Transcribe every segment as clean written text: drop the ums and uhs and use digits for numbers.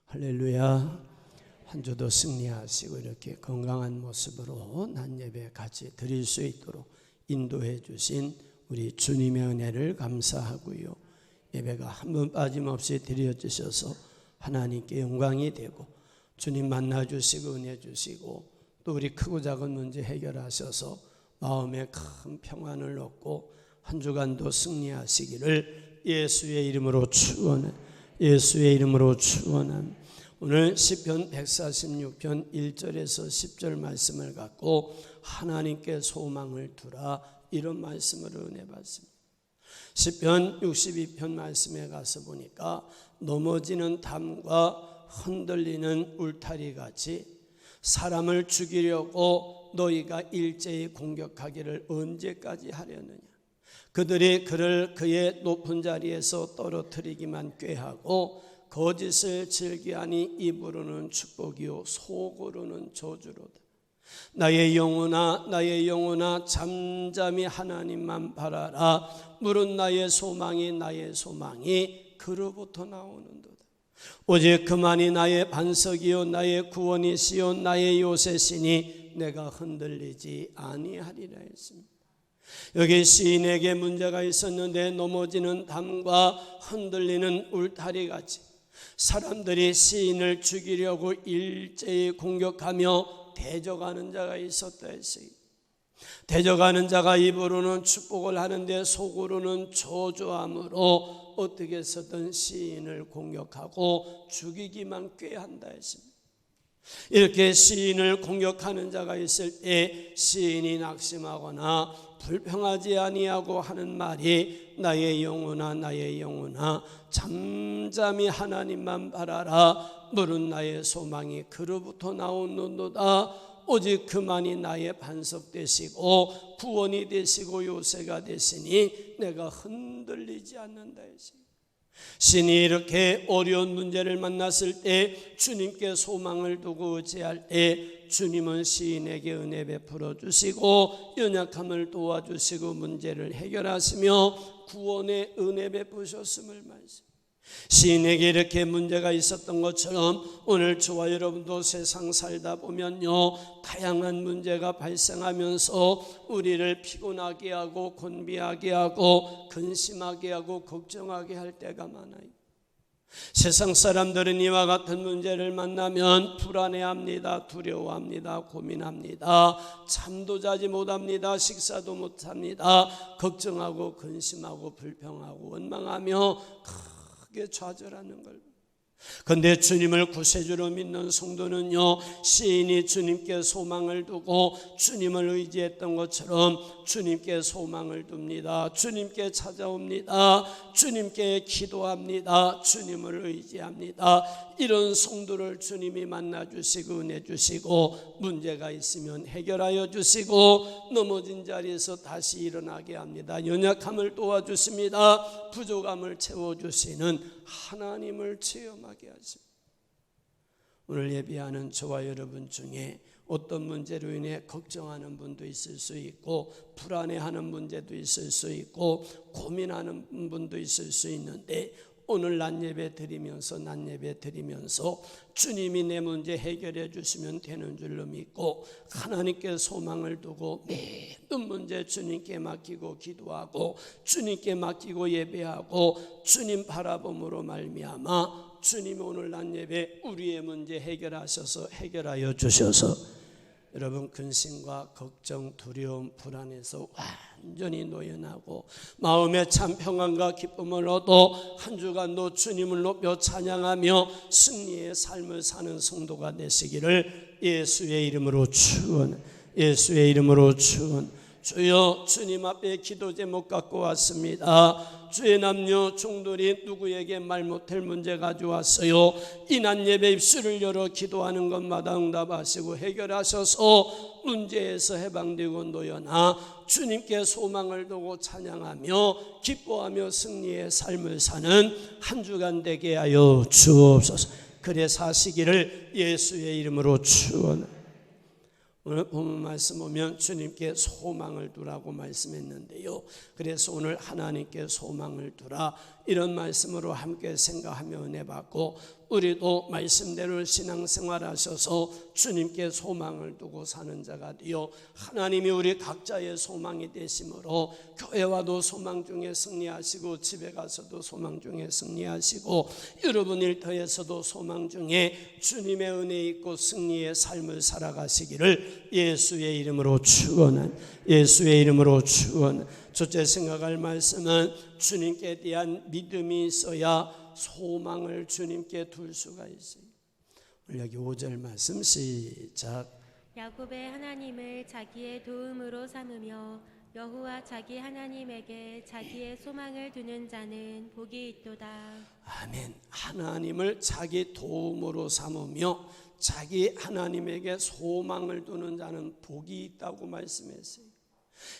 할렐루야. 한 주도 승리하시고 이렇게 건강한 모습으로 낮 예배 같이 드릴 수 있도록 인도해 주신 우리 주님의 은혜를 감사하고요. 예배가 한 번 빠짐없이 드려주셔서 하나님께 영광이 되고 주님 만나주시고 은혜 주시고 또 우리 크고 작은 문제 해결하셔서 마음에 큰 평안을 얻고 한 주간도 승리하시기를 예수의 이름으로 축원합니다. 예수의 이름으로 축원합니다. 오늘 시편 146편 1절에서 10절 말씀을 갖고 하나님께 소망을 두라, 이런 말씀으로 은혜 받습니다. 시편 62편 말씀에 가서 보니까 넘어지는 담과 흔들리는 울타리 같이 사람을 죽이려고 너희가 일제히 공격하기를 언제까지 하려느냐. 그들이 그를 그의 높은 자리에서 떨어뜨리기만 꾀하고 거짓을 즐기하니 입으로는 축복이요 속으로는 저주로다. 나의 영혼아 잠잠히 하나님만 바라라. 물은 나의 소망이 그로부터 나오는도다. 오직 그만이 나의 반석이요 나의 구원이시요 나의 요새시니 내가 흔들리지 아니하리라 했습니다. 여기 시인에게 문제가 있었는데 넘어지는 담과 흔들리는 울타리같이 사람들이 시인을 죽이려고 일제히 공격하며 대적하는 자가 있었다 했어요. 대적하는 자가 입으로는 축복을 하는데 속으로는 저주함으로 어떻게 해서든 시인을 공격하고 죽이기만 꾀한다 했습니다. 이렇게 시인을 공격하는 자가 있을 때 시인이 낙심하거나 불평하지 아니하고 하는 말이 나의 영혼아 잠잠히 하나님만 바라라. 물은 나의 소망이 그로부터 나오는도다. 오직 그만이 나의 반석 되시고 구원이 되시고 요새가 되시니 내가 흔들리지 않는다 했습니다. 신이 이렇게 어려운 문제를 만났을 때 주님께 소망을 두고 의지할 때 주님은 시인에게 은혜 베풀어 주시고 연약함을 도와주시고 문제를 해결하시며 구원의 은혜 베푸셨음을 말씀. 시인에게 이렇게 문제가 있었던 것처럼 오늘 저와 여러분도 세상 살다 보면요, 다양한 문제가 발생하면서 우리를 피곤하게 하고 곤비하게 하고 근심하게 하고 걱정하게 할 때가 많아요. 세상 사람들은 이와 같은 문제를 만나면 불안해합니다. 두려워합니다. 고민합니다. 잠도 자지 못합니다. 식사도 못합니다. 걱정하고 근심하고 불평하고 원망하며 크게 좌절하는 걸. 그런데 주님을 구세주로 믿는 성도는요, 시인이 주님께 소망을 두고 주님을 의지했던 것처럼 주님께 소망을 둡니다. 주님께 찾아옵니다. 주님께 기도합니다. 주님을 의지합니다. 이런 성도를 주님이 만나주시고 은혜 주시고 문제가 있으면 해결하여 주시고 넘어진 자리에서 다시 일어나게 합니다. 연약함을 도와주십니다. 부족함을 채워주시는 하나님을 체험하게 하십니다. 오늘 예배하는 저와 여러분 중에 어떤 문제로 인해 걱정하는 분도 있을 수 있고 불안해하는 문제도 있을 수 있고 고민하는 분도 있을 수 있는데 오늘 낮 예배 드리면서 주님이 내 문제 해결해 주시면 되는 줄로 믿고 하나님께 소망을 두고 모든 문제 주님께 맡기고 기도하고 주님께 맡기고 예배하고 주님 바라봄으로 말미암아 주님이 오늘 낮 예배 우리의 문제 해결하여 주셔서 여러분 근심과 걱정, 두려움, 불안에서 완전히 노연하고 마음에 참 평안과 기쁨을 얻어 한 주간도 주님을 높여 찬양하며 승리의 삶을 사는 성도가 되시기를 예수의 이름으로 축원. 주여, 주님 앞에 기도 제목 갖고 왔습니다. 주의 남녀 종들이 누구에게 말 못할 문제 가져왔어요. 이 낮 예배 입술을 열어 기도하는 것마다 응답하시고 해결하셔서 문제에서 해방되고 노연하 주님께 소망을 두고 찬양하며 기뻐하며 승리의 삶을 사는 한 주간 되게 하여 주옵소서. 그래 사시기를 예수의 이름으로 축원합니다. 오늘 본문 말씀 보면 주님께 소망을 두라고 말씀했는데요, 그래서 오늘 하나님께 소망을 두라, 이런 말씀으로 함께 생각하며 은혜 받고 우리도 말씀대로 신앙생활하셔서 주님께 소망을 두고 사는 자가 되어 하나님이 우리 각자의 소망이 되심으로 교회와도 소망 중에 승리하시고 집에 가서도 소망 중에 승리하시고 여러분 일터에서도 소망 중에 주님의 은혜 있고 승리의 삶을 살아가시기를 예수의 이름으로 축원한 예수의 이름으로 축원. 첫째 생각할 말씀은 주님께 대한 믿음이 있어야 소망을 주님께 둘 수가 있어요. 우리 여기 5절 말씀 시작. 야곱의 하나님을 자기의 도움으로 삼으며 여호와 자기 하나님에게 자기의 소망을 두는 자는 복이 있도다. 아멘. 하나님을 자기 도움으로 삼으며 자기 하나님에게 소망을 두는 자는 복이 있다고 말씀했어요.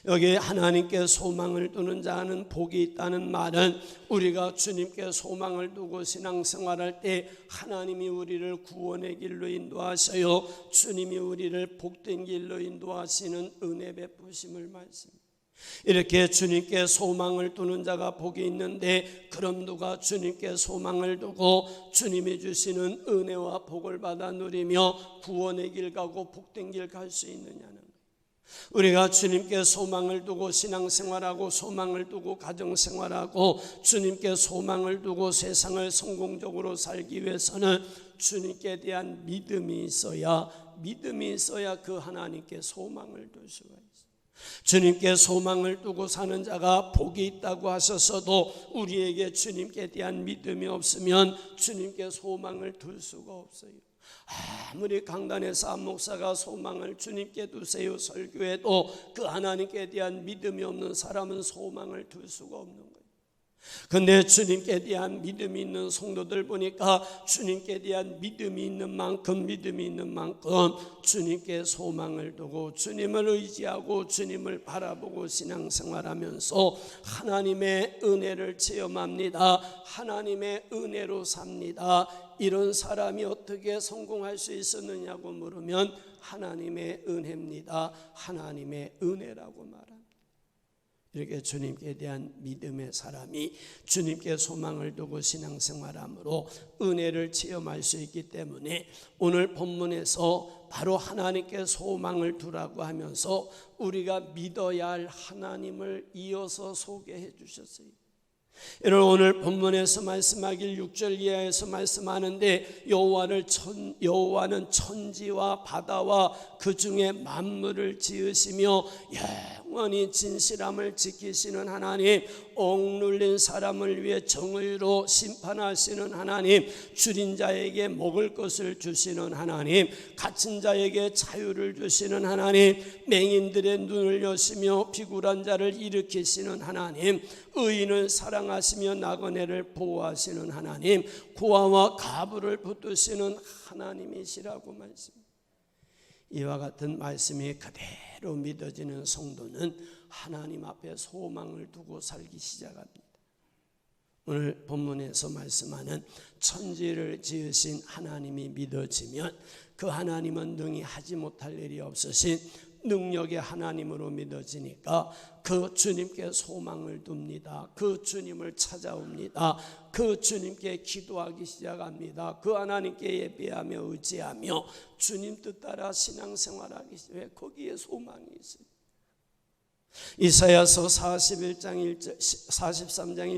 여기 하나님께 소망을 두는 자는 복이 있다는 말은 우리가 주님께 소망을 두고 신앙생활할 때 하나님이 우리를 구원의 길로 인도하셔요. 주님이 우리를 복된 길로 인도하시는 은혜 베푸심을 말씀합니다. 이렇게 주님께 소망을 두는 자가 복이 있는데 그럼 누가 주님께 소망을 두고 주님이 주시는 은혜와 복을 받아 누리며 구원의 길 가고 복된 길 갈 수 있느냐는 우리가 주님께 소망을 두고 신앙생활하고 소망을 두고 가정생활하고 주님께 소망을 두고 세상을 성공적으로 살기 위해서는 주님께 대한 믿음이 있어야 그 하나님께 소망을 둘 수가 있어요. 주님께 소망을 두고 사는 자가 복이 있다고 하셨어도 우리에게 주님께 대한 믿음이 없으면 주님께 소망을 둘 수가 없어요. 아무리 강단에서 한 목사가 소망을 주님께 두세요 설교해도 그 하나님께 대한 믿음이 없는 사람은 소망을 둘 수가 없는 거예요. 근데 주님께 대한 믿음이 있는 성도들 보니까 주님께 대한 믿음이 있는 만큼 주님께 소망을 두고 주님을 의지하고 주님을 바라보고 신앙생활하면서 하나님의 은혜를 체험합니다. 하나님의 은혜로 삽니다. 이런 사람이 어떻게 성공할 수 있었느냐고 물으면 하나님의 은혜입니다. 하나님의 은혜라고 말합니다. 이렇게 주님께 대한 믿음의 사람이 주님께 소망을 두고 신앙생활함으로 은혜를 체험할 수 있기 때문에 오늘 본문에서 바로 하나님께 소망을 두라고 하면서 우리가 믿어야 할 하나님을 이어서 소개해 주셨어요. 여러분 오늘 본문에서 말씀하길 6절 이하에서 말씀하는데 여호와는 천지와 바다와 그 중에 만물을 지으시며 영원히 진실함을 지키시는 하나님, 억눌린 사람을 위해 정의로 심판하시는 하나님, 줄인 자에게 먹을 것을 주시는 하나님, 갇힌 자에게 자유를 주시는 하나님, 맹인들의 눈을 여시며 비굴한 자를 일으키시는 하나님, 의인을 사랑하시며 나그네를 보호하시는 하나님, 고아와 가부를 붙드시는 하나님이시라고 말씀합니다. 이와 같은 말씀이 그대로 믿어지는 성도는 하나님 앞에 소망을 두고 살기 시작합니다. 오늘 본문에서 말씀하는 천지를 지으신 하나님이 믿어지면 그 하나님은 능히 하지 못할 일이 없으신 능력의 하나님으로 믿어지니까 그 주님께 소망을 둡니다. 그 주님을 찾아옵니다. 그 주님께 기도하기 시작합니다. 그 하나님께 예배하며 의지하며 주님 뜻 따라 신앙생활하기 시작해요. 거기에 소망이 있어요. 이사야서 43장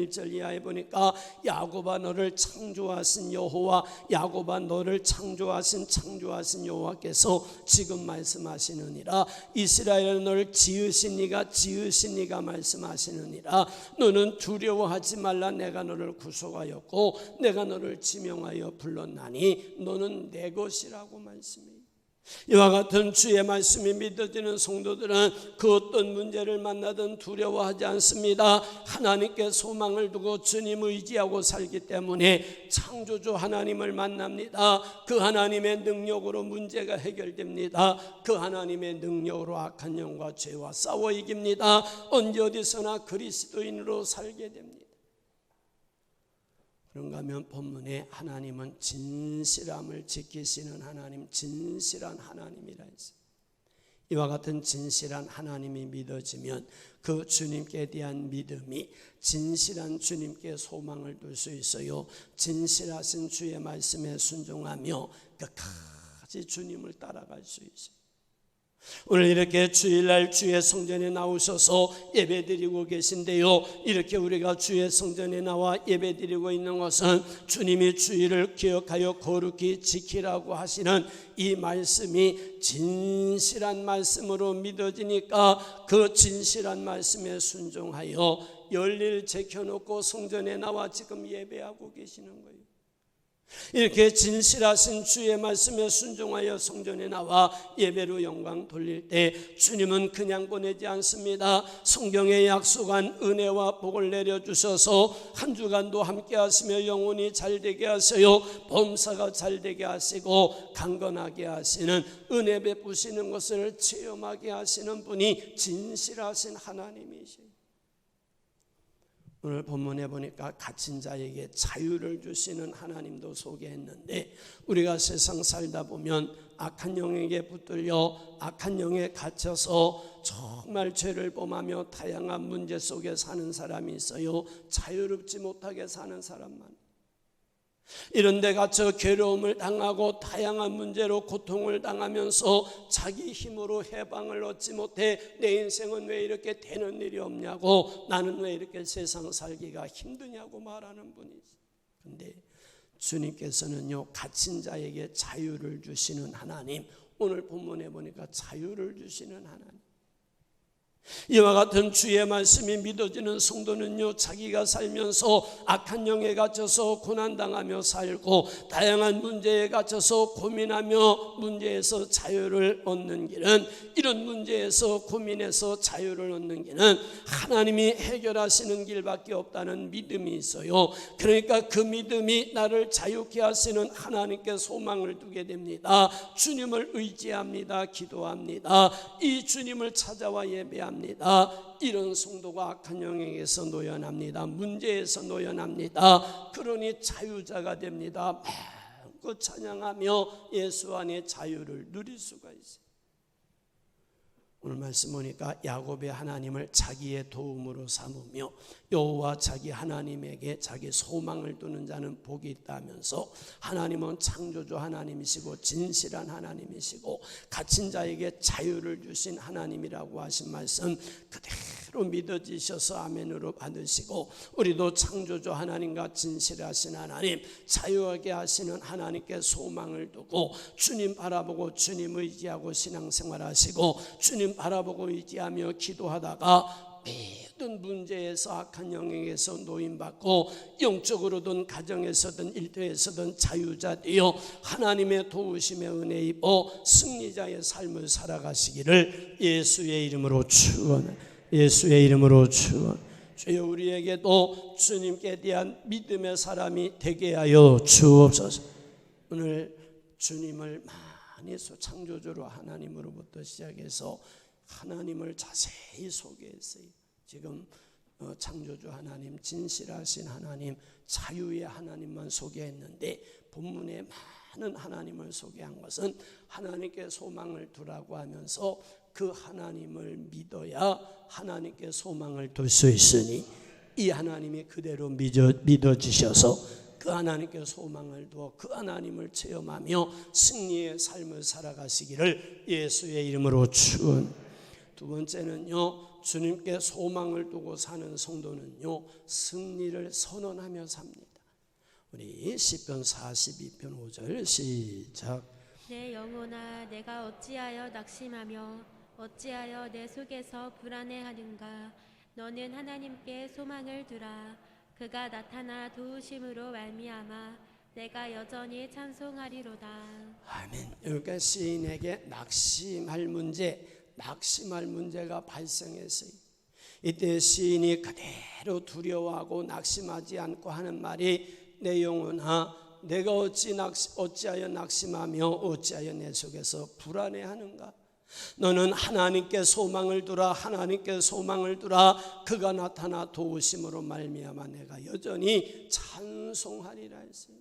1절 이하에 보니까 야곱아 너를 창조하신 여호와, 야곱아 너를 창조하신 여호와께서 지금 말씀하시느니라. 이스라엘 너를 지으신 이가 말씀하시느니라. 너는 두려워하지 말라. 내가 너를 구속하였고 내가 너를 지명하여 불렀나니 너는 내 것이라고 말씀해요. 이와 같은 주의 말씀이 믿어지는 성도들은 그 어떤 문제를 만나든 두려워하지 않습니다. 하나님께 소망을 두고 주님 의지하고 살기 때문에 창조주 하나님을 만납니다. 그 하나님의 능력으로 문제가 해결됩니다. 그 하나님의 능력으로 악한 영과 죄와 싸워 이깁니다. 언제 어디서나 그리스도인으로 살게 됩니다. 그런가 하면 본문에 하나님은 진실함을 지키시는 하나님, 진실한 하나님이라 했어요. 이와 같은 진실한 하나님이 믿어지면 그 주님께 대한 믿음이 진실한 주님께 소망을 둘 수 있어요. 진실하신 주의 말씀에 순종하며 끝까지 주님을 따라갈 수 있어요. 오늘 이렇게 주일날 주의 성전에 나오셔서 예배드리고 계신데요, 이렇게 우리가 주의 성전에 나와 예배드리고 있는 것은 주님이 주일을 기억하여 거룩히 지키라고 하시는 이 말씀이 진실한 말씀으로 믿어지니까 그 진실한 말씀에 순종하여 열일 제켜놓고 성전에 나와 지금 예배하고 계시는 거예요. 이렇게 진실하신 주의 말씀에 순종하여 성전에 나와 예배로 영광 돌릴 때 주님은 그냥 보내지 않습니다. 성경에 약속한 은혜와 복을 내려주셔서 한 주간도 함께 하시며 영혼이 잘되게 하세요. 범사가 잘되게 하시고 강건하게 하시는, 은혜 베푸시는 것을 체험하게 하시는 분이 진실하신 하나님이시죠. 오늘 본문에 보니까 갇힌 자에게 자유를 주시는 하나님도 소개했는데, 우리가 세상 살다 보면 악한 영에게 붙들려 악한 영에 갇혀서 정말 죄를 범하며 다양한 문제 속에 사는 사람이 있어요. 자유롭지 못하게 사는 사람만. 이런 데 갇혀 괴로움을 당하고 다양한 문제로 고통을 당하면서 자기 힘으로 해방을 얻지 못해 내 인생은 왜 이렇게 되는 일이 없냐고, 나는 왜 이렇게 세상 살기가 힘드냐고 말하는 분이 있어요. 그런데 주님께서는요, 갇힌 자에게 자유를 주시는 하나님, 오늘 본문에 보니까 자유를 주시는 하나님. 이와 같은 주의 말씀이 믿어지는 성도는요, 자기가 살면서 악한 영에 갇혀서 고난당하며 살고 다양한 문제에 갇혀서 고민하며 문제에서 자유를 얻는 길은, 이런 문제에서 고민해서 자유를 얻는 길은 하나님이 해결하시는 길밖에 없다는 믿음이 있어요. 그러니까 그 믿음이 나를 자유케 하시는 하나님께 소망을 두게 됩니다. 주님을 의지합니다. 기도합니다. 이 주님을 찾아와 예배합니다. 이런 성도가 악한 영에게서 노연합니다. 문제에서 노연합니다. 그러니 자유자가 됩니다. 마음껏 찬양하며 예수 안에 자유를 누릴 수가 있어요. 오늘 말씀 보니까 야곱의 하나님을 자기의 도움으로 삼으며 여호와 자기 하나님에게 자기 소망을 두는 자는 복이 있다면서, 하나님은 창조주 하나님이시고 진실한 하나님이시고 갇힌 자에게 자유를 주신 하나님이라고 하신 말씀 그대로 믿어지셔서 아멘으로 받으시고, 우리도 창조주 하나님과 진실하신 하나님, 자유하게 하시는 하나님께 소망을 두고 주님 바라보고 주님 의지하고 신앙생활하시고 주님 바라보고 의지하며 기도하다가 모든 문제에서 악한 영에게서 노임받고 영적으로든 가정에서든 일터에서든 자유자 되어 하나님의 도우심의 은혜 입어 승리자의 삶을 살아가시기를 예수의 이름으로 축원합니다. 예수의 이름으로 축원. 주여, 우리에게도 주님께 대한 믿음의 사람이 되게 하여 주옵소서. 오늘 주님을 많이 창조주로 하나님으로부터 시작해서 하나님을 자세히 소개했어요. 지금 창조주 하나님, 진실하신 하나님, 자유의 하나님만 소개했는데 본문에 많은 하나님을 소개한 것은 하나님께 소망을 두라고 하면서 그 하나님을 믿어야 하나님께 소망을 둘 수 있으니, 이 하나님이 그대로 믿어지셔서 그 하나님께 소망을 두어 그 하나님을 체험하며 승리의 삶을 살아가시기를 예수의 이름으로 축원. 두 번째는요, 주님께 소망을 두고 사는 성도는요, 승리를 선언하며 삽니다. 우리 시편 42편 5절 시작. 내 영혼아, 내가 어찌하여 낙심하며 어찌하여 내 속에서 불안해하는가. 너는 하나님께 소망을 두라. 그가 나타나 도우심으로 말미암아 내가 여전히 찬송하리로다. 아멘. 그러니까 시인에게 낙심할 문제가 발생했어요. 이때 시인이 그대로 두려워하고 낙심하지 않고 하는 말이, 내 영혼아, 내가 어찌하여 낙심하며 어찌하여 내 속에서 불안해하는가. 너는 하나님께 소망을 두라. 하나님께 소망을 두라. 그가 나타나 도우심으로 말미암아 내가 여전히 찬송하리라 했어요.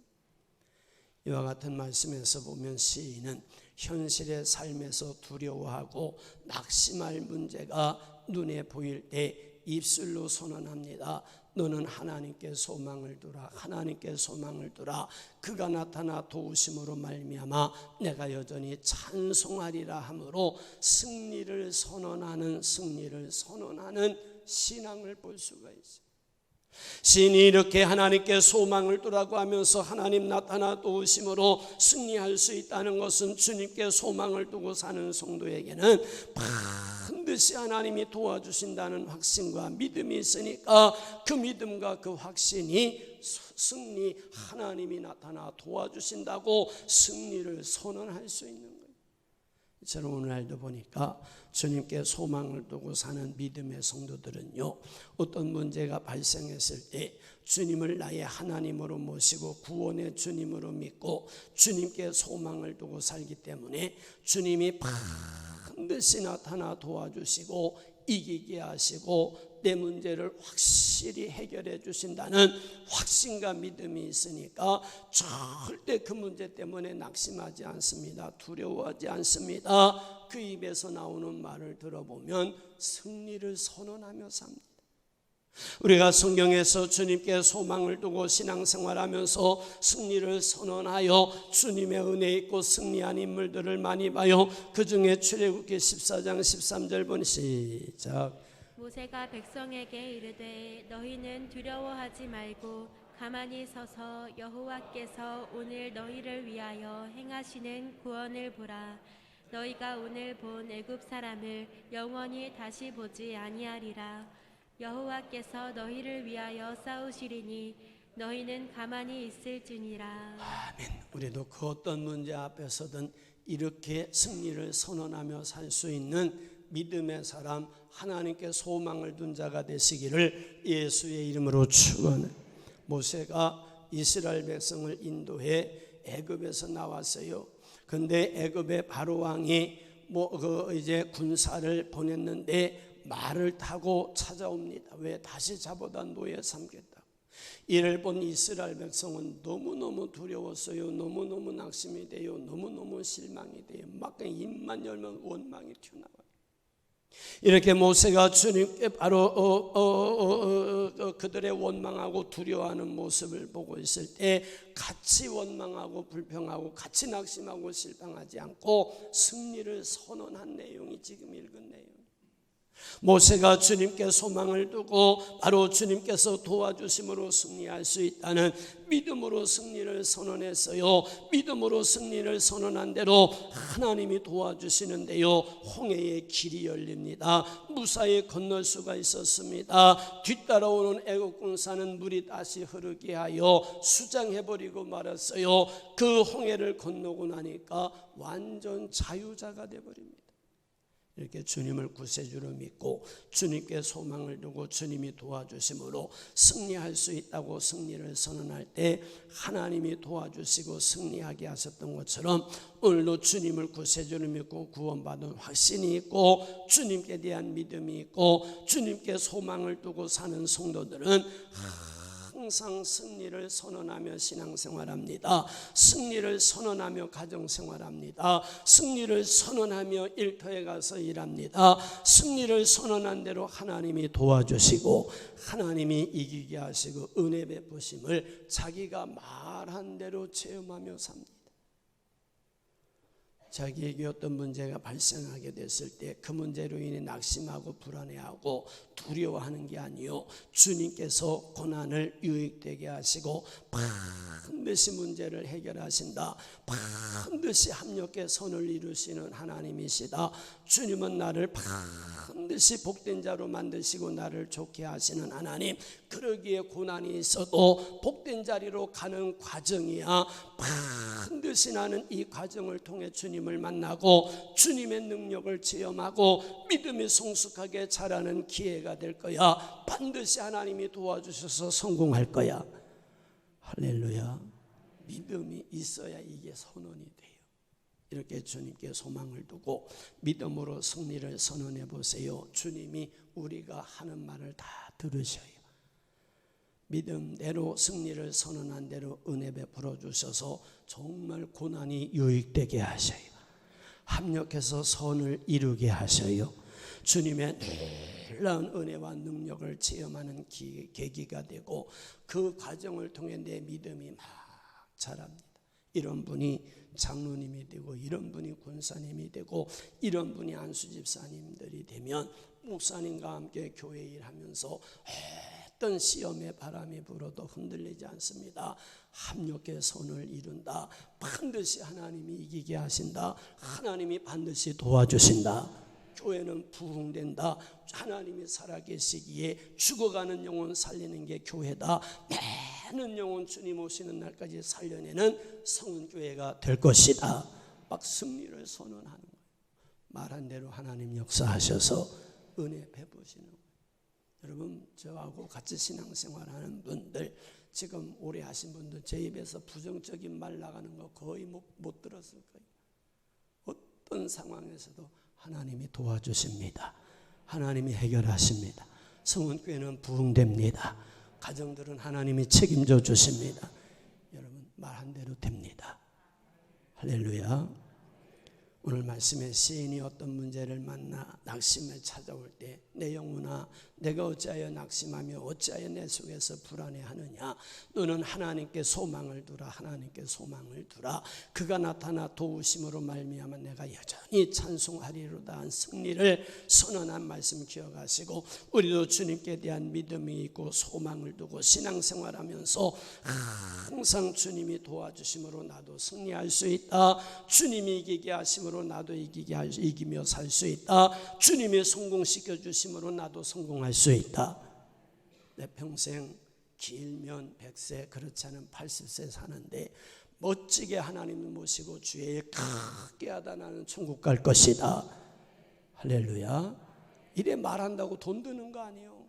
이와 같은 말씀에서 보면 시인은 현실의 삶에서 두려워하고 낙심할 문제가 눈에 보일 때 입술로 선언합니다. 너는 하나님께 소망을 두라. 하나님께 소망을 두라. 그가 나타나 도우심으로 말미암아 내가 여전히 찬송하리라 하므로 승리를 선언하는 신앙을 볼 수가 있어요. 시인이 이렇게 하나님께 소망을 두라고 하면서 하나님 나타나 도우심으로 승리할 수 있다는 것은 주님께 소망을 두고 사는 성도에게는 반드시 하나님이 도와주신다는 확신과 믿음이 있으니까 그 믿음과 그 확신이 승리, 하나님이 나타나 도와주신다고 승리를 선언할 수 있는 거예요. 저는 오늘날도 보니까 주님께 소망을 두고 사는 믿음의 성도들은요, 어떤 문제가 발생했을 때 주님을 나의 하나님으로 모시고 구원의 주님으로 믿고 주님께 소망을 두고 살기 때문에 주님이 반드시 나타나 도와주시고 이기게 하시고 내 문제를 확실히 해결해 주신다는 확신과 믿음이 있으니까 절대 그 문제 때문에 낙심하지 않습니다. 두려워하지 않습니다. 그 입에서 나오는 말을 들어보면 승리를 선언하며 삽니다. 우리가 성경에서 주님께 소망을 두고 신앙생활하면서 승리를 선언하여 주님의 은혜 있고 승리한 인물들을 많이 봐요. 그 중에 출애굽기 14장 13절 본 시작. 모세가 백성에게 이르되 너희는 두려워하지 말고 가만히 서서 여호와께서 오늘 너희를 위하여 행하시는 구원을 보라. 너희가 오늘 본 애굽 사람을 영원히 다시 보지 아니하리라. 여호와께서 너희를 위하여 싸우시리니 너희는 가만히 있을지니라. 아멘. 우리도 그 어떤 문제 앞에서든 이렇게 승리를 선언하며 살 수 있는 믿음의 사람, 하나님께 소망을 둔 자가 되시기를 예수의 이름으로 축원합니다. 모세가 이스라엘 백성을 인도해 애굽에서 나왔어요. 근데 애굽의 바로 왕이 이제 군사를 보냈는데 말을 타고 찾아옵니다. 왜? 다시 잡아다 노예 삼겠다. 이를 본 이스라엘 백성은 너무너무 두려웠어요. 너무너무 낙심이 돼요. 너무너무 실망이 돼요. 막 입만 열면 원망이 튀어나와요. 이렇게 모세가 주님께 바로 그들의 원망하고 두려워하는 모습을 보고 있을 때 같이 원망하고 불평하고 같이 낙심하고 실망하지 않고 승리를 선언한 내용이 지금 읽은 내용. 모세가 주님께 소망을 두고 바로 주님께서 도와주심으로 승리할 수 있다는 믿음으로 승리를 선언했어요. 믿음으로 승리를 선언한 대로 하나님이 도와주시는데요, 홍해의 길이 열립니다. 무사히 건널 수가 있었습니다. 뒤따라오는 애국 군사는 물이 다시 흐르게 하여 수장해버리고 말았어요. 그 홍해를 건너고 나니까 완전 자유자가 되어버립니다. 이렇게 주님을 구세주로 믿고 주님께 소망을 두고 주님이 도와주심으로 승리할 수 있다고 승리를 선언할 때 하나님이 도와주시고 승리하게 하셨던 것처럼 오늘도 주님을 구세주로 믿고 구원받은 확신이 있고 주님께 대한 믿음이 있고 주님께 소망을 두고 사는 성도들은 항상 승리를 선언하며 신앙생활합니다. 승리를 선언하며 가정생활합니다. 승리를 선언하며 일터에 가서 일합니다. 승리를 선언한 대로 하나님이 도와주시고 하나님이 이기게 하시고 은혜 베푸심을 자기가 말한 대로 체험하며 삽니다. 자기에게 어떤 문제가 발생하게 됐을 때 그 문제로 인해 낙심하고 불안해하고 두려워하는 게 아니요, 주님께서 고난을 유익되게 하시고 반드시 문제를 해결하신다, 반드시 합력의 선을 이루시는 하나님이시다. 주님은 나를 반드시 복된 자로 만드시고 나를 좋게 하시는 하나님. 그러기에 고난이 있어도 복된 자리로 가는 과정이야. 반드시 나는 이 과정을 통해 주님을 만나고 주님의 능력을 체험하고 믿음이 성숙하게 자라는 기회가 될 거야. 반드시 하나님이 도와주셔서 성공할 거야. 할렐루야. 믿음이 있어야 이게 선언이 돼요. 이렇게 주님께 소망을 두고 믿음으로 승리를 선언해 보세요. 주님이 우리가 하는 말을 다 들으셔요. 믿음대로 승리를 선언한 대로 은혜 베풀어 주셔서 정말 고난이 유익되게 하셔요. 합력해서 선을 이루게 하셔요. 주님의 놀라운 은혜와 능력을 체험하는 계기가 되고 그 과정을 통해 내 믿음이 막 자랍니다. 이런 분이 장로님이 되고 이런 분이 군사님이 되고 이런 분이 안수 집사님들이 되면 목사님과 함께 교회 일하면서 어떤 시험의 바람이 불어도 흔들리지 않습니다. 합력의 선을 이룬다. 반드시 하나님이 이기게 하신다. 하나님이 반드시 도와주신다. 교회는 부흥된다. 하나님이 살아계시기에 죽어가는 영혼 살리는 게 교회다. 많은 영혼 주님 오시는 날까지 살려내는 성은교회가 될 것이다. 막 승리를 선언하는 거예요. 말한 대로 하나님 역사하셔서 은혜 베푸시는 거예요. 여러분, 저하고 같이 신앙생활하는 분들, 지금 오래 하신 분들 제 입에서 부정적인 말 나가는 거 거의 못 들었을 거예요. 어떤 상황에서도 하나님이 도와주십니다. 하나님이 해결하십니다. 성은교회는 부흥됩니다. 가정들은 하나님이 책임져 주십니다. 여러분, 말한 대로 됩니다. 할렐루야. 오늘 말씀에 시인이 어떤 문제를 만나 낙심을 찾아올 때 내 영혼아 내가 어찌하여 낙심하며 어찌하여 내 속에서 불안해하느냐. 너는 하나님께 소망을 두라. 하나님께 소망을 두라. 그가 나타나 도우심으로 말미암아 내가 여전히 찬송하리로다 한 승리를 선언한 말씀 기억하시고 우리도 주님께 대한 믿음이 있고 소망을 두고 신앙생활하면서 항상 주님이 도와주심으로 나도 승리할 수 있다. 주님이 이기게 하심으로 나도 이기며 살 수 있다. 주님이 성공시켜 주심으로 나도 성공할 수 있다. 내 평생 길면 100세 그렇지 않은 80세 사는데 멋지게 하나님을 모시고 주의 일 크게 하다 나는 천국 갈 것이다. 할렐루야. 이래 말한다고 돈 드는 거 아니에요.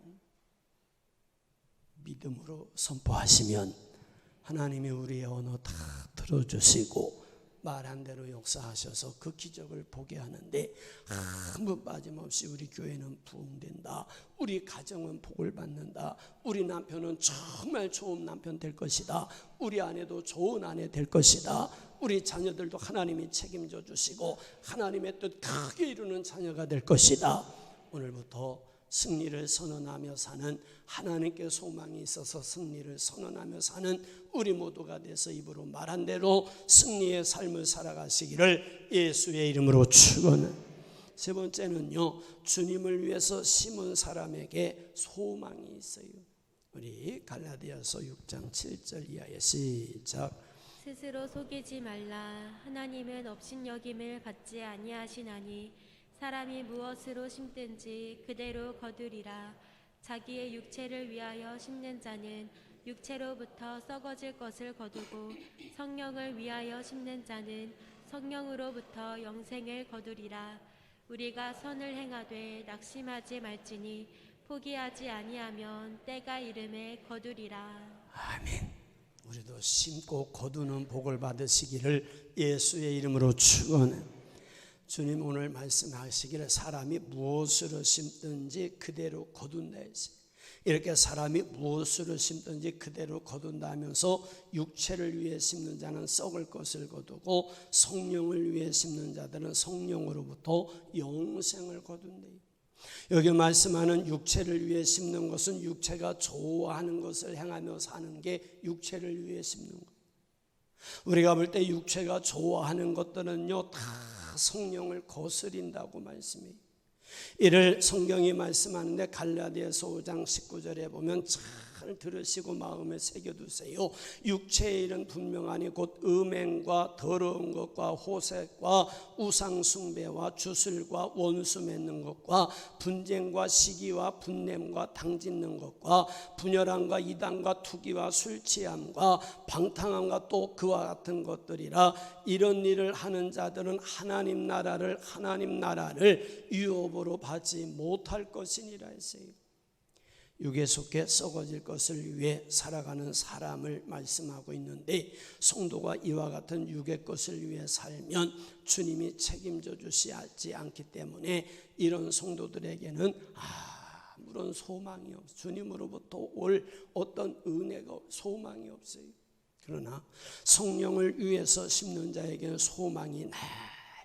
믿음으로 선포하시면 하나님이 우리의 언어 다 들어주시고 말한 대로 역사하셔서 그 기적을 보게 하는데 아무 빠짐없이 우리 교회는 부흥된다. 우리 가정은 복을 받는다. 우리 남편은 정말 좋은 남편 될 것이다. 우리 아내도 좋은 아내 될 것이다. 우리 자녀들도 하나님이 책임져 주시고 하나님의 뜻 크게 이루는 자녀가 될 것이다. 오늘부터 승리를 선언하며 사는, 하나님께 소망이 있어서 승리를 선언하며 사는 우리 모두가 돼서 입으로 말한 대로 승리의 삶을 살아가시기를 예수의 이름으로 축원합니다. 세 번째는요, 주님을 위해서 심은 사람에게 소망이 있어요. 우리 갈라디아서 6장 7절 이하에 시작. 스스로 속이지 말라. 하나님은 업신여김을 받지 아니하시나니 사람이 무엇으로 심든지 그대로 거두리라. 자기의 육체를 위하여 심는 자는 육체로부터 썩어질 것을 거두고 성령을 위하여 심는 자는 성령으로부터 영생을 거두리라. 우리가 선을 행하되 낙심하지 말지니 포기하지 아니하면 때가 이름에 거두리라. 아멘. 우리도 심고 거두는 복을 받으시기를 예수의 이름으로 축원합니다. 주님 오늘 말씀하시기를 사람이 무엇으로 심든지 그대로 거둔다 했어요. 이렇게 사람이 무엇으로 심든지 그대로 거둔다 하면서 육체를 위해 심는 자는 썩을 것을 거두고 성령을 위해 심는 자들은 성령으로부터 영생을 거둔대요. 여기 말씀하는 육체를 위해 심는 것은 육체가 좋아하는 것을 행하며 사는 게 육체를 위해 심는 거예요. 우리가 볼 때 육체가 좋아하는 것들은요 다 성령을 거스린다고 말씀해요. 이를 성경이 말씀하는데 갈라디아서 5장 19절에 보면 잘 들으시고 마음에 새겨두세요. 육체의 일은 분명하니 곧 음행과 더러운 것과 호색과 우상숭배와 주술과 원수 맺는 것과 분쟁과 시기와 분냄과 당짓는 것과 분열함과 이단과 투기와 술취함과 방탕함과 또 그와 같은 것들이라. 이런 일을 하는 자들은 하나님 나라를 유업으로 받지 못할 것이니라 했어요. 육에 속해 썩어질 것을 위해 살아가는 사람을 말씀하고 있는데 성도가 이와 같은 육의 것을 위해 살면 주님이 책임져 주시지 않기 때문에 이런 성도들에게는 아무런 소망이 없어요. 주님으로부터 올 어떤 은혜가 소망이 없어요. 그러나 성령을 위해서 심는 자에게는 소망이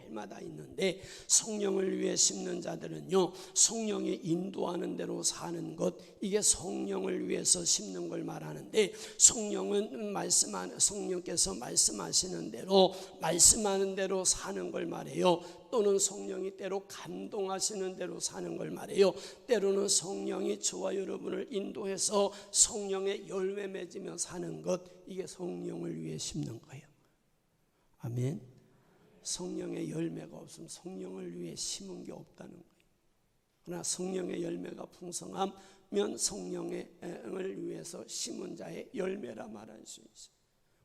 날마다 있는데, 성령을 위해 심는 자들은요, 성령이 인도하는 대로 사는 것, 이게 성령을 위해서 심는 걸 말하는데, 성령께서 말씀하시는 대로 사는 걸 말해요. 또는 성령이 때로 감동하시는 대로 사는 걸 말해요. 때로는 성령이 저와 여러분을 인도해서 성령의 열매 맺으며 사는 것, 이게 성령을 위해 심는 거예요. 아멘. 성령의 열매가 없으면 성령을 위해 심은 게 없다는 거예요. 그러나 성령의 열매가 풍성하면 성령을 위해서 심은 자의 열매라 말할 수 있어요.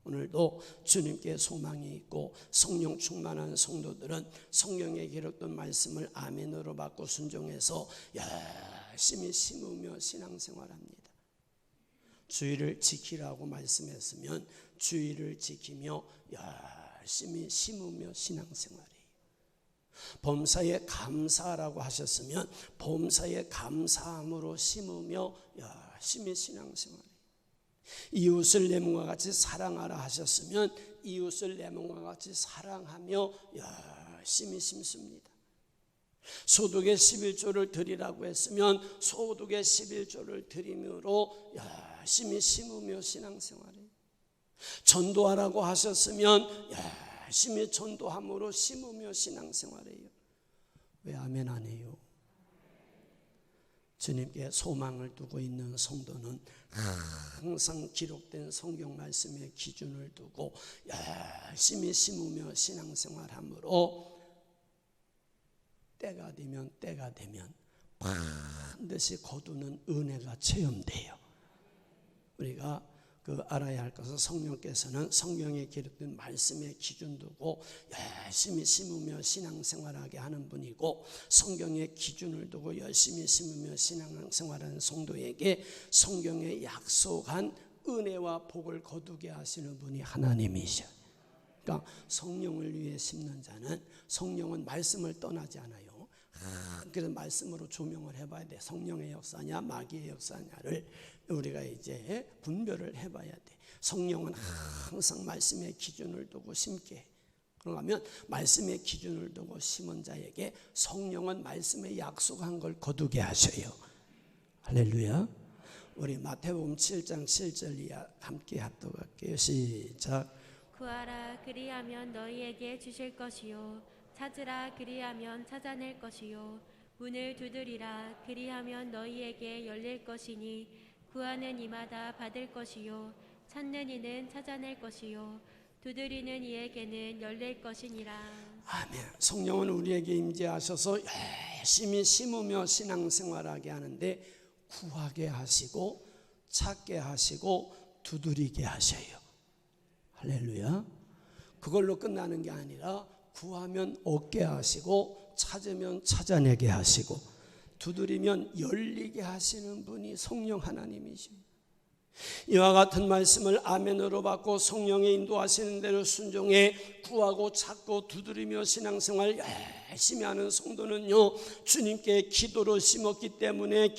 오늘도 주님께 소망이 있고 성령 충만한 성도들은 성령에 기록된 말씀을 아멘으로 받고 순종해서 열심히 심으며 신앙생활합니다. 주의를 지키라고 말씀했으면 주의를 지키며 열심히 심으며 신앙생활해요. 범사에 감사하라고 하셨으면 범사에 감사함으로 심으며 열심히 신앙생활해요. 이웃을 내 몸과 같이 사랑하라 하셨으면 이웃을 내 몸과 같이 사랑하며 열심히 심습니다. 소득의 11조를 드리라고 했으면 소득의 11조를 드림으로 열심히 심으며 신앙생활해요. 전도하라고 하셨으면 열심히 전도함으로 심으며 신앙생활해요. 왜 아멘 안 해요? 주님께 소망을 두고 있는 성도는 항상 기록된 성경 말씀의 기준을 두고 열심히 심으며 신앙생활함으로 때가 되면 반드시 거두는 은혜가 체험돼요. 우리가 알아야 할 것은 성령께서는 성경에 기록된 말씀의 기준 두고 열심히 심으며 신앙생활하게 하는 분이고, 성경의 기준을 두고 열심히 심으며 신앙생활하는 성도에게 성경에 약속한 은혜와 복을 거두게 하시는 분이 하나님이셔요. 그러니까 성령을 위해 심는 자는, 성령은 말씀을 떠나지 않아요. 그래서 말씀으로 조명을 해봐야 돼. 성령의 역사냐 마귀의 역사냐를 우리가 이제 분별을 해봐야 돼. 성령은 항상 말씀의 기준을 두고 심게. 그러면 말씀의 기준을 두고 심은 자에게 성령은 말씀에 약속한 걸 거두게 하셔요. 할렐루야. 우리 마태복음 7장 7절 이하 함께 합독 할게요. 시작. 구하라 그리하면 너희에게 주실 것이요 찾으라 그리하면 찾아낼 것이요 문을 두드리라 그리하면 너희에게 열릴 것이니 구하는 이마다 받을 것이요 찾는 이는 찾아낼 것이요 두드리는 이에게는 열릴 것이니라. 아멘. 성령은 우리에게 임재하셔서 열심히 심으며 신앙생활하게 하는데 구하게 하시고 찾게 하시고 두드리게 하셔요. 할렐루야. 그걸로 끝나는 게 아니라 구하면 얻게 하시고 찾으면 찾아내게 하시고 두드리면 열리게 하시는 분이 성령 하나님이십니다. 이와 같은 말씀을 아멘으로 받고 성령의 인도하시는 대로 순종해 구하고 찾고 두드리며 신앙생활 열심히 하는 성도는요, 주님께 기도로 심었기 때문에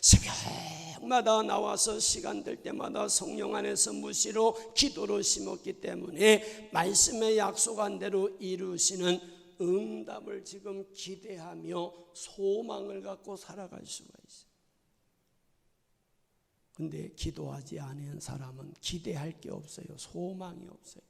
새벽마다 나와서 시간 될 때마다 성령 안에서 무시로 기도로 심었기 때문에 말씀에 약속한 대로 이루시는 응답을 지금 기대하며 소망을 갖고 살아갈 수가 있어요. 근데 기도하지 않은 사람은 기대할 게 없어요. 소망이 없어요.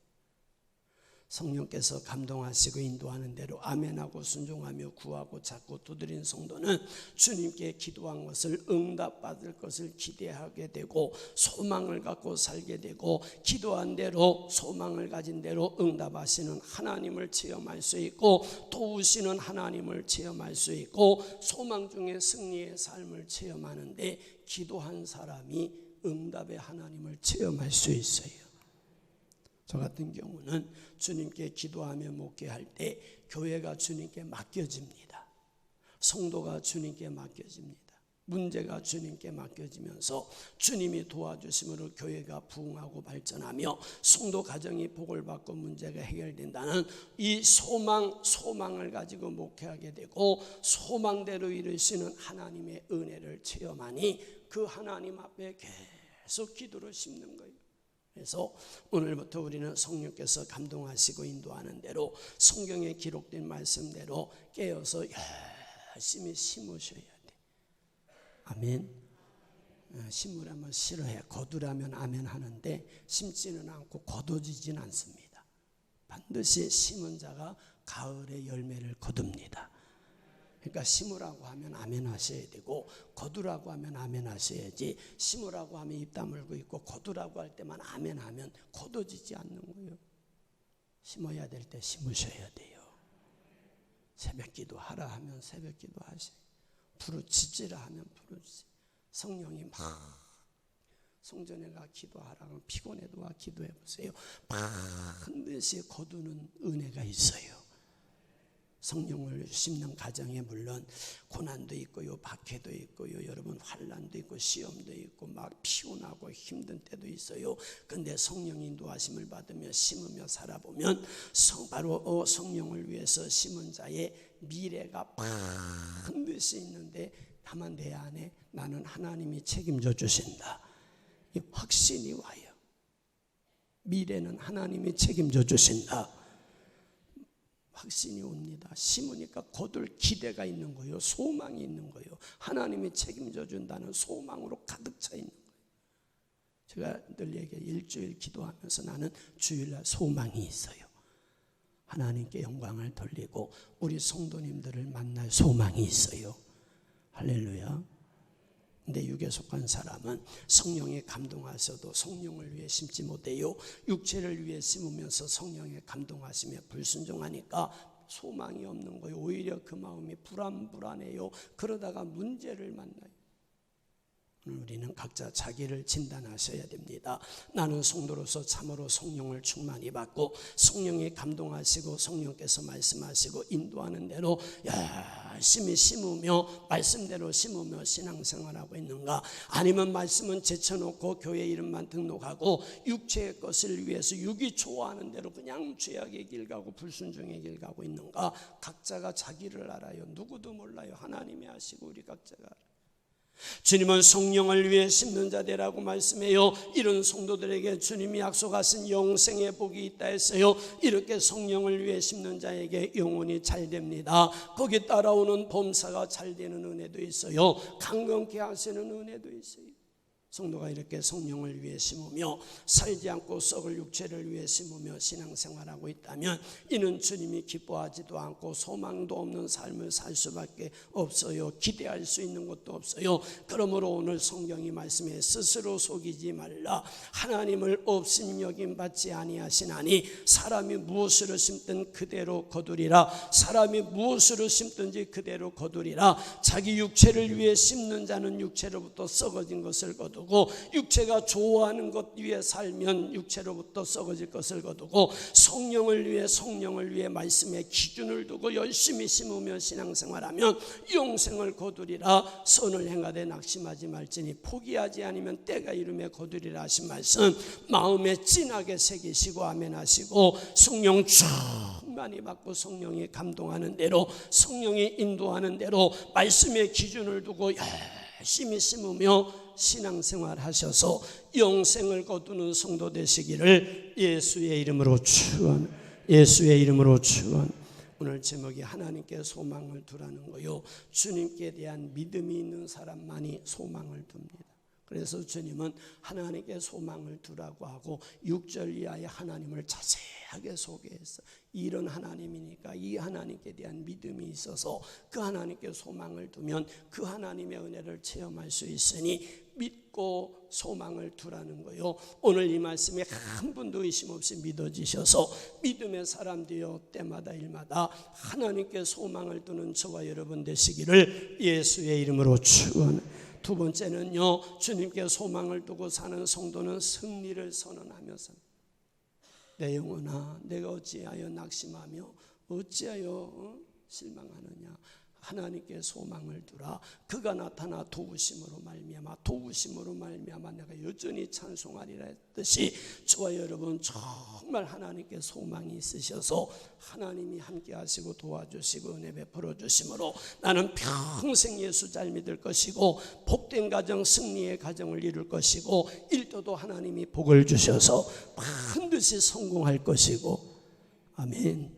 성령께서 감동하시고 인도하는 대로 아멘하고 순종하며 구하고 찾고 두드린 성도는 주님께 기도한 것을 응답받을 것을 기대하게 되고 소망을 갖고 살게 되고, 기도한 대로 소망을 가진 대로 응답하시는 하나님을 체험할 수 있고 도우시는 하나님을 체험할 수 있고 소망 중에 승리의 삶을 체험하는데, 기도한 사람이 응답의 하나님을 체험할 수 있어요. 저 같은 경우는 주님께 기도하며 목회할 때 교회가 주님께 맡겨집니다. 성도가 주님께 맡겨집니다. 문제가 주님께 맡겨지면서 주님이 도와주심으로 교회가 부흥하고 발전하며 성도 가정이 복을 받고 문제가 해결된다는 이 소망을 가지고 목회하게 되고 소망대로 이루시는 하나님의 은혜를 체험하니 그 하나님 앞에 계속 기도를 심는 거예요. 그래서 오늘부터 우리는 성령께서 감동하시고 인도하는 대로 성경에 기록된 말씀대로 깨어서 열심히 심으셔야 돼. 아멘. 심으라면 싫어해. 거두라면 아멘 하는데 심지는 않고 거둬지진 않습니다. 반드시 심은 자가 가을에 열매를 거둡니다. 그러니까 심으라고 하면 아멘 하셔야 되고 거두라고 하면 아멘 하셔야지, 심으라고 하면 입 다물고 있고 거두라고 할 때만 아멘 하면 거둬지지 않는 거예요. 심어야 될 때 심으셔야 돼요. 새벽 기도 하라 하면 새벽 기도 하세요. 부르짖으라 하면 부르짖으세요. 성령이 막 성전에 가 기도하라 하면 피곤해도 와 기도해 보세요. 반드시 거두는 은혜가 있어요. 성령을 심는 가정에 물론 고난도 있고요, 박해도 있고요, 여러분 환난도 있고 시험도 있고 막 피곤하고 힘든 때도 있어요. 근데 성령 인도하심을 받으며 심으며 살아보면 바로 성령을 위해서 심은 자의 미래가 반드시 있는데, 다만 내 안에 나는 하나님이 책임져 주신다, 이 확신이 와요. 미래는 하나님이 책임져 주신다, 확신이 옵니다. 심으니까 거둘 기대가 있는 거예요. 소망이 있는 거예요. 하나님이 책임져 준다는 소망으로 가득 차 있는 거예요. 제가 늘 얘기해요. 일주일 기도하면서 나는 주일날 소망이 있어요. 하나님께 영광을 돌리고 우리 성도님들을 만날 소망이 있어요. 할렐루야. 근데 육에 속한 사람은 성령에 감동하셔도 성령을 위해 심지 못해요. 육체를 위해 심으면서 성령에 감동하시며 불순종하니까 소망이 없는 거예요. 오히려 그 마음이 불안해요. 그러다가 문제를 만나요. 우리는 각자 자기를 진단하셔야 됩니다. 나는 성도로서 참으로 성령을 충만히 받고 성령이 감동하시고 성령께서 말씀하시고 인도하는 대로 열심히 심으며 말씀대로 심으며 신앙생활하고 있는가? 아니면 말씀은 제쳐놓고 교회 이름만 등록하고 육체의 것을 위해서 육이 좋아하는 대로 그냥 죄악의 길 가고 불순종의 길 가고 있는가? 각자가 자기를 알아요. 누구도 몰라요. 하나님이 아시고 우리 각자가 알아요. 주님은 성령을 위해 심는 자들이라고 말씀해요. 이런 성도들에게 주님이 약속하신 영생의 복이 있다 했어요. 이렇게 성령을 위해 심는 자에게 영혼이 잘 됩니다. 거기에 따라오는 범사가 잘 되는 은혜도 있어요. 강건케 하시는 은혜도 있어요. 성도가 이렇게 성령을 위해 심으며 살지 않고 썩을 육체를 위해 심으며 신앙생활하고 있다면 이는 주님이 기뻐하지도 않고 소망도 없는 삶을 살 수밖에 없어요. 기대할 수 있는 것도 없어요. 그러므로 오늘 성경이 말씀해 스스로 속이지 말라. 하나님을 없인 여김 받지 아니하시나니 사람이 무엇으로 심든 그대로 거두리라. 사람이 무엇으로 심든지 그대로 거두리라. 자기 육체를 위해 심는 자는 육체로부터 썩어진 것을 거두고 육체가 좋아하는 것 위에 살면 육체로부터 썩어질 것을 거두고 성령을 위해 말씀의 기준을 두고 열심히 심으며 신앙생활하면 영생을 거두리라. 선을 행하되 낙심하지 말지니 포기하지 않으면 때가 이름에 거두리라 하신 말씀 마음에 진하게 새기시고 아멘 하시고 성령 충만히 받고 성령이 감동하는 대로 성령이 인도하는 대로 말씀의 기준을 두고 열심히 심으며 신앙생활 하셔서 영생을 거두는 성도 되시기를 예수의 이름으로 축원. 예수의 이름으로 축원. 오늘 제목이 하나님께 소망을 두라는 거요. 주님께 대한 믿음이 있는 사람만이 소망을 둡니다. 그래서 주님은 하나님께 소망을 두라고 하고 6절 이하의 하나님을 자세하게 소개했어. 이런 하나님이니까 이 하나님께 대한 믿음이 있어서 그 하나님께 소망을 두면 그 하나님의 은혜를 체험할 수 있으니 믿고 소망을 두라는 거요. 오늘 이 말씀이 한 분도 의심 없이 믿어지셔서 믿음의 사람 되어 때마다 일마다 하나님께 소망을 두는 저와 여러분 되시기를 예수의 이름으로 축원합니다. 두 번째는요, 주님께 소망을 두고 사는 성도는 승리를 선언하며 삽니다. 내 영혼아, 내가 어찌하여 낙심하며 어찌하여 실망하느냐. 하나님께 소망을 두라. 그가 나타나 도우심으로 말미암아 내가 여전히 찬송하리라 했듯이 저와 여러분 정말 하나님께 소망이 있으셔서 하나님이 함께 하시고 도와주시고 은혜 베풀어 주심으로 나는 평생 예수 잘 믿을 것이고 복된 가정, 승리의 가정을 이룰 것이고 일도도 하나님이 복을 주셔서 반드시 성공할 것이고, 아멘.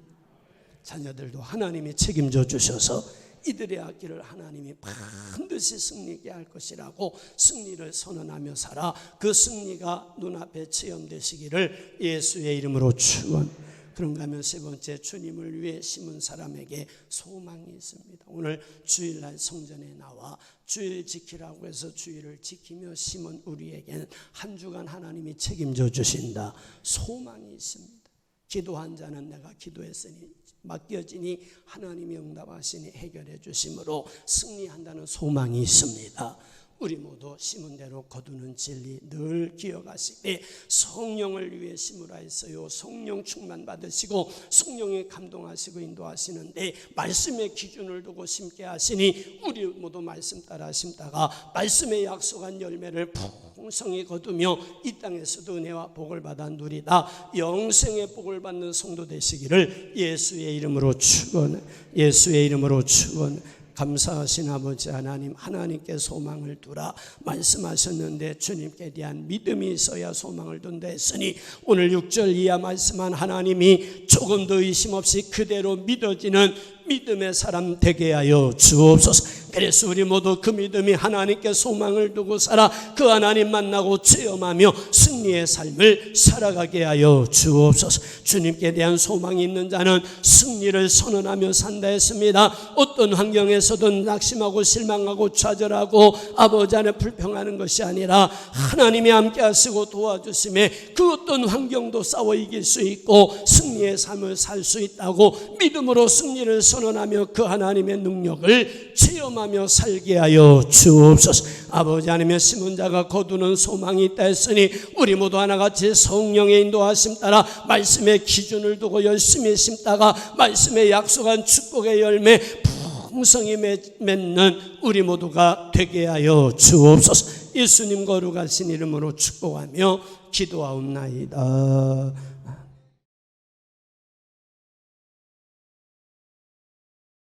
자녀들도 하나님이 책임져 주셔서 이들의 앞길을 하나님이 반드시 승리하게 할 것이라고 승리를 선언하며 살아 그 승리가 눈앞에 체험되시기를 예수의 이름으로 축원. 그런가 하면 세 번째, 주님을 위해 심은 사람에게 소망이 있습니다. 오늘 주일날 성전에 나와 주일 지키라고 해서 주일을 지키며 심은 우리에게는 한 주간 하나님이 책임져 주신다. 소망이 있습니다. 기도한 자는 내가 기도했으니 맡겨지니 하나님이 응답하시니 해결해 주심으로 승리한다는 소망이 있습니다. 우리 모두 심은 대로 거두는 진리 늘 기억하시되 성령을 위해 심으라 했어요. 성령 충만 받으시고 성령에 감동하시고 인도하시는데 말씀의 기준을 두고 심게 하시니 우리 모두 말씀 따라 심다가 말씀의 약속한 열매를 풍성히 거두며 이 땅에서도 은혜와 복을 받아 누리다 영생의 복을 받는 성도 되시기를 예수의 이름으로 축원. 예수의 이름으로 축원. 감사하신 아버지 하나님, 하나님께 소망을 두라 말씀하셨는데 주님께 대한 믿음이 있어야 소망을 둔다 했으니 오늘 6절 이하 말씀한 하나님이 조금 더 의심 없이 그대로 믿어지는 믿음의 사람 되게 하여 주옵소서. 그래서 우리 모두 그 믿음이 하나님께 소망을 두고 살아 그 하나님 만나고 체험하며 승리의 삶을 살아가게 하여 주옵소서. 주님께 대한 소망이 있는 자는 승리를 선언하며 산다 했습니다. 어떤 환경에서든 낙심하고 실망하고 좌절하고 아버지 안에 불평하는 것이 아니라 하나님이 함께 하시고 도와주심에 그 어떤 환경도 싸워 이길 수 있고 승리의 삶을 살 수 있다고 믿음으로 승리를 선언하며 그 하나님의 능력을 체험하며 살게 하여 주옵소서. 아버지 하나님의 심은 자가 거두는 소망이 있다 했으니 우리 모두 하나같이 성령의 인도하심 따라 말씀의 기준을 두고 열심히 심다가 말씀의 약속한 축복의 열매 풍성히 맺는 우리 모두가 되게 하여 주옵소서. 예수님 거룩하신 이름으로 축복하며 기도하옵나이다.